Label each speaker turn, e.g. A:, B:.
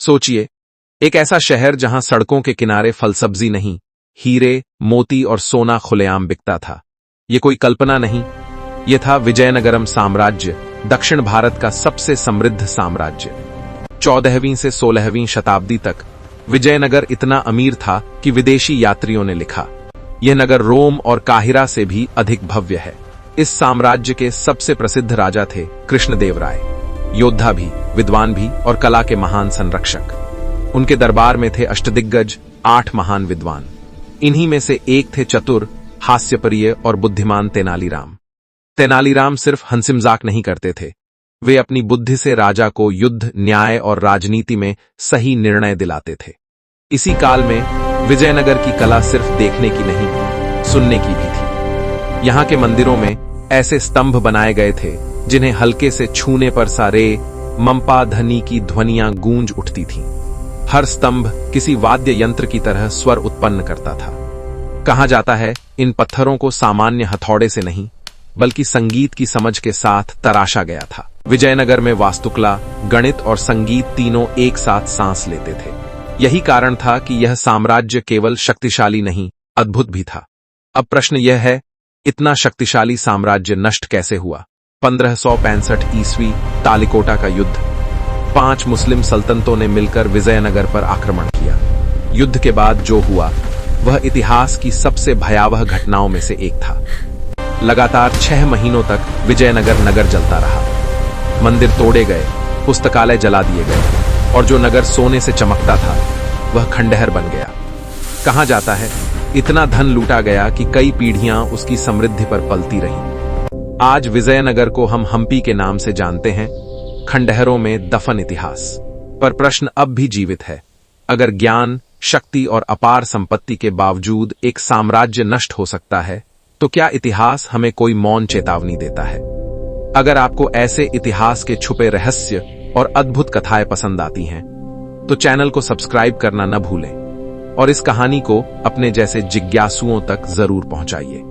A: सोचिए, एक ऐसा शहर जहां सड़कों के किनारे फल सब्जी नहीं, हीरे, मोती और सोना खुलेआम बिकता था। ये कोई कल्पना नहीं, ये था विजयनगरम साम्राज्य, दक्षिण भारत का सबसे समृद्ध साम्राज्य। 14वीं से 16वीं शताब्दी तक विजयनगर इतना अमीर था कि विदेशी यात्रियों ने लिखा, यह नगर रोम और काहिरा से भी अधिक भव्य है। इस साम्राज्य के सबसे प्रसिद्ध राजा थे कृष्णदेवराय, योद्धा भी, विद्वान भी और कला के महान संरक्षक। उनके दरबार में थे अष्टदिग्गज, 8 महान विद्वान। इन्हीं में से एक थे चतुर, हास्यप्रिय और बुद्धिमान तेनालीराम। तेनालीराम सिर्फ हंसी-मजाक नहीं करते थे, वे अपनी बुद्धि से राजा को युद्ध, न्याय और राजनीति में सही निर्णय दिलाते थे। इसी काल में विजयनगर की कला सिर्फ देखने की नहीं, सुनने की भी थी। यहाँ के मंदिरों में ऐसे स्तंभ बनाए गए थे जिन्हें हल्के से छूने पर सारे मम्पा धनी की ध्वनियां गूंज उठती थीं। हर स्तंभ किसी वाद्य यंत्र की तरह स्वर उत्पन्न करता था। कहा जाता है, इन पत्थरों को सामान्य हथौड़े से नहीं, बल्कि संगीत की समझ के साथ तराशा गया था। विजयनगर में वास्तुकला, गणित और संगीत तीनों एक साथ सांस लेते थे। यही कारण था कि यह साम्राज्य केवल शक्तिशाली नहीं, अद्भुत भी था। अब प्रश्न यह है, इतना शक्तिशाली साम्राज्य नष्ट कैसे हुआ? 1565 ईस्वी, तालिकोटा का युद्ध। 5 मुस्लिम सल्तनतों ने मिलकर विजयनगर पर आक्रमण किया। युद्ध के बाद जो हुआ वह इतिहास की सबसे भयावह घटनाओं में से एक था। लगातार 6 महीनों तक विजयनगर नगर जलता रहा। मंदिर तोड़े गए, पुस्तकालय जला दिए गए और जो नगर सोने से चमकता था वह खंडहर बन गया। कहा जाता है, इतना धन लूटा गया कि कई पीढ़ियां उसकी समृद्धि पर पलती रहीं। आज विजयनगर को हम हम्पी के नाम से जानते हैं, खंडहरों में दफन इतिहास। पर प्रश्न अब भी जीवित है, अगर ज्ञान, शक्ति और अपार संपत्ति के बावजूद एक साम्राज्य नष्ट हो सकता है, तो क्या इतिहास हमें कोई मौन चेतावनी देता है? अगर आपको ऐसे इतिहास के छुपे रहस्य और अद्भुत कथाएं पसंद आती हैं, तो चैनल को सब्सक्राइब करना न भूलें और इस कहानी को अपने जैसे जिज्ञासुओं तक जरूर पहुंचाइए।